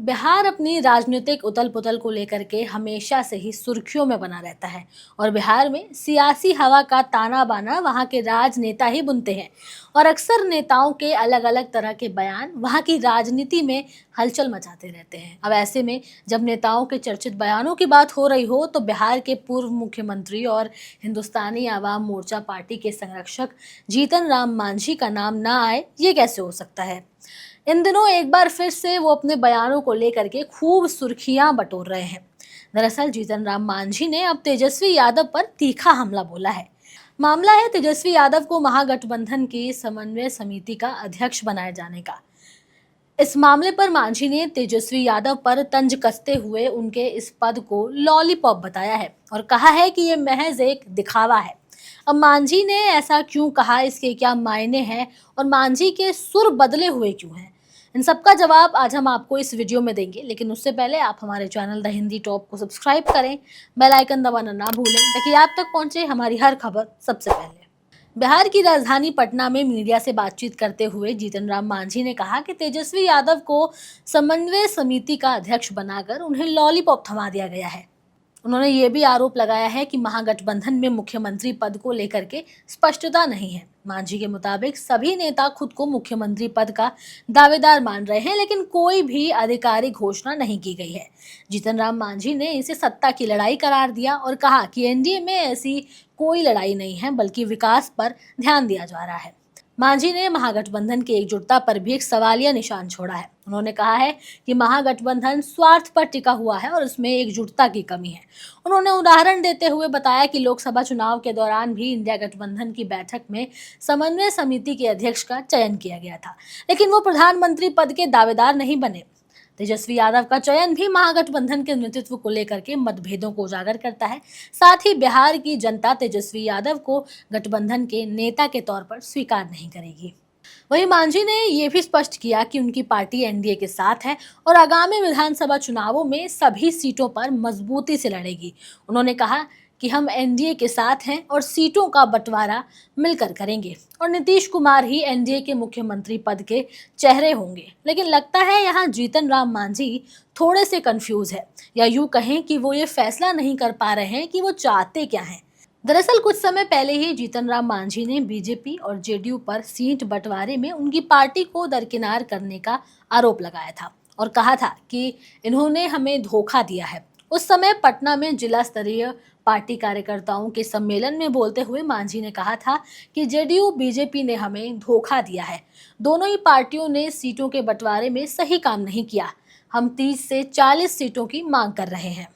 बिहार अपनी राजनीतिक उथल-पुथल को लेकर के हमेशा से ही सुर्खियों में बना रहता है और बिहार में सियासी हवा का ताना-बाना वहाँ के राजनेता ही बुनते हैं और अक्सर नेताओं के अलग-अलग तरह के बयान वहाँ की राजनीति में हलचल मचाते रहते हैं। अब ऐसे में जब नेताओं के चर्चित बयानों की बात हो रही हो तो बिहार के पूर्व मुख्यमंत्री और हिंदुस्तानी आवाम मोर्चा पार्टी के संरक्षक जीतन राम मांझी का नाम ना आए, ये कैसे हो सकता है? इन दिनों एक बार फिर से वो अपने बयानों को लेकर के खूब सुर्खियां बटोर रहे हैं। दरअसल जीतन राम मांझी ने अब तेजस्वी यादव पर तीखा हमला बोला है। मामला है तेजस्वी यादव को महागठबंधन की समन्वय समिति का अध्यक्ष बनाए जाने का। इस मामले पर मांझी ने तेजस्वी यादव पर तंज कसते हुए उनके इस पद को लॉलीपॉप बताया है और कहा है कि ये महज एक दिखावा है। अब मांझी ने ऐसा क्यों कहा, इसके क्या मायने हैं और मांझी के सुर बदले हुए क्यों हैं, इन सब का जवाब आज हम आपको इस वीडियो में देंगे। लेकिन उससे पहले आप हमारे चैनल द हिंदी टॉप को सब्सक्राइब करें, बेल आइकन दबाना ना भूलें ताकि आप तक पहुंचे हमारी हर खबर सबसे पहले। बिहार की राजधानी पटना में मीडिया से बातचीत करते हुए जीतन राम मांझी ने कहा कि तेजस्वी यादव को समन्वय समिति का अध्यक्ष बनाकर उन्हें लॉलीपॉप थमा दिया गया है। उन्होंने ये भी आरोप लगाया है कि महागठबंधन में मुख्यमंत्री पद को लेकर के स्पष्टता नहीं है। मांझी के मुताबिक सभी नेता खुद को मुख्यमंत्री पद का दावेदार मान रहे हैं, लेकिन कोई भी आधिकारिक घोषणा नहीं की गई है। जीतन राम मांझी ने इसे सत्ता की लड़ाई करार दिया और कहा कि एनडीए में ऐसी कोई लड़ाई नहीं है, बल्कि विकास पर ध्यान दिया जा रहा है। मांझी ने महागठबंधन की एकजुटता पर भी एक सवालिया निशान छोड़ा है। उन्होंने कहा है कि महागठबंधन स्वार्थ पर टिका हुआ है और उसमें एकजुटता की कमी है। उन्होंने उदाहरण देते हुए बताया कि लोकसभा चुनाव के दौरान भी इंडिया गठबंधन की बैठक में समन्वय समिति के अध्यक्ष का चयन किया गया था, लेकिन वो प्रधानमंत्री पद के दावेदार नहीं बने। तेजस्वी यादव का चयन भी महागठबंधन के नेतृत्व को लेकर के मतभेदों को उजागर करता है। साथ ही बिहार की जनता तेजस्वी यादव को गठबंधन के नेता के तौर पर स्वीकार नहीं करेगी। वहीं मांझी ने यह भी स्पष्ट किया कि उनकी पार्टी एनडीए के साथ है और आगामी विधानसभा चुनावों में सभी सीटों पर मजबूती से लड़ेगी। उन्होंने कहा कि हम एनडीए के साथ हैं और सीटों का बंटवारा मिलकर करेंगे और नीतीश कुमार ही एनडीए के मुख्यमंत्री पद के चेहरे होंगे। लेकिन लगता है यहाँ जीतन राम मांझी थोड़े से कंफ्यूज है, या यूं कहें कि वो ये फैसला नहीं कर पा रहे हैं कि वो चाहते क्या हैं। दरअसल कुछ समय पहले ही जीतन राम मांझी ने बीजेपी और जेडीयू पर सीट बंटवारे में उनकी पार्टी को दरकिनार करने का आरोप लगाया था और कहा था कि इन्होंने हमें धोखा दिया है। उस समय पटना में जिला स्तरीय पार्टी कार्यकर्ताओं के सम्मेलन में बोलते हुए मांझी ने कहा था कि जेडीयू बीजेपी ने हमें धोखा दिया है। दोनों ही पार्टियों ने सीटों के बंटवारे में सही काम नहीं किया। हम 30 से 40 सीटों की मांग कर रहे हैं।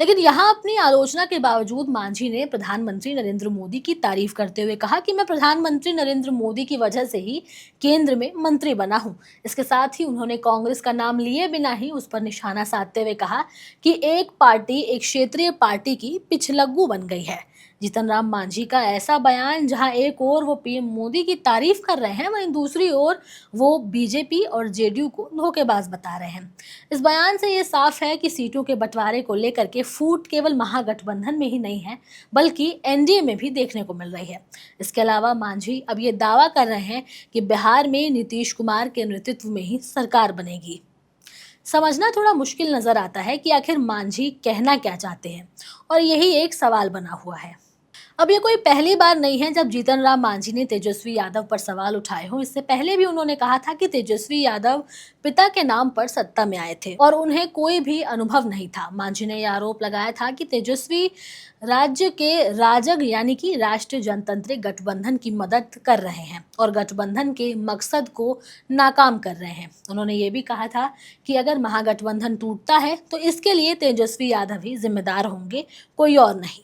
लेकिन यहाँ अपनी आलोचना के बावजूद मांझी ने प्रधानमंत्री नरेंद्र मोदी की तारीफ करते हुए कहा कि मैं प्रधानमंत्री नरेंद्र मोदी की वजह से ही केंद्र में मंत्री बना हूँ। इसके साथ ही उन्होंने कांग्रेस का नाम लिए बिना ही उस पर निशाना साधते हुए कहा कि एक पार्टी एक क्षेत्रीय पार्टी की पिछलग्गू बन गई है। जीतन राम मांझी का ऐसा बयान, जहां एक ओर वो पीएम मोदी की तारीफ कर रहे हैं, वहीं दूसरी ओर वो बीजेपी और जेडीयू को धोखेबाज बता रहे हैं। इस बयान से ये साफ है कि सीटों के बंटवारे को लेकर के फूट केवल महागठबंधन में ही नहीं है, बल्कि एनडीए में भी देखने को मिल रही है। इसके अलावा मांझी अब ये दावा कर रहे हैं कि बिहार में नीतीश कुमार के नेतृत्व में ही सरकार बनेगी। समझना थोड़ा मुश्किल नजर आता है कि आखिर मांझी कहना क्या चाहते हैं, और यही एक सवाल बना हुआ है। अब ये कोई पहली बार नहीं है जब जीतन राम मांझी ने तेजस्वी यादव पर सवाल उठाए हों। इससे पहले भी उन्होंने कहा था कि तेजस्वी यादव पिता के नाम पर सत्ता में आए थे और उन्हें कोई भी अनुभव नहीं था। मांझी ने यह आरोप लगाया था कि तेजस्वी राज्य के राजग यानी कि राष्ट्रीय जनतांत्रिक गठबंधन की मदद कर रहे हैं और गठबंधन के मकसद को नाकाम कर रहे हैं। उन्होंने ये भी कहा था कि अगर महागठबंधन टूटता है तो इसके लिए तेजस्वी यादव ही जिम्मेदार होंगे, कोई और नहीं।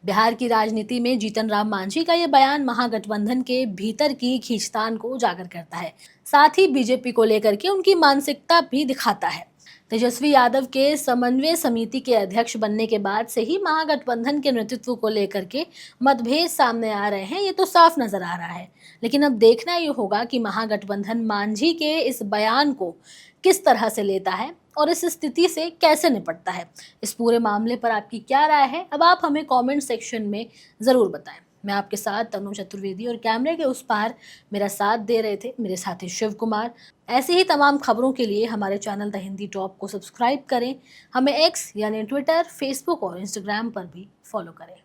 बिहार की राजनीति में जीतन राम मांझी का यह बयान महागठबंधन के भीतर की खींचतान को उजागर करता है। साथ ही बीजेपी को लेकर के उनकी मानसिकता भी दिखाता है। तेजस्वी यादव के समन्वय समिति के अध्यक्ष बनने के बाद से ही महागठबंधन के नेतृत्व को लेकर के मतभेद सामने आ रहे हैं, ये तो साफ नजर आ रहा है। लेकिन अब देखना ये होगा कि महागठबंधन मांझी के इस बयान को किस तरह से लेता है और इस स्थिति से कैसे निपटता है। इस पूरे मामले पर आपकी क्या राय है, अब आप हमें कमेंट सेक्शन में ज़रूर बताएं। मैं आपके साथ तनु चतुर्वेदी और कैमरे के उस पार मेरा साथ दे रहे थे मेरे साथी शिव कुमार। ऐसे ही तमाम खबरों के लिए हमारे चैनल द हिंदी टॉप को सब्सक्राइब करें। हमें एक्स यानी ट्विटर, फेसबुक और इंस्टाग्राम पर भी फॉलो करें।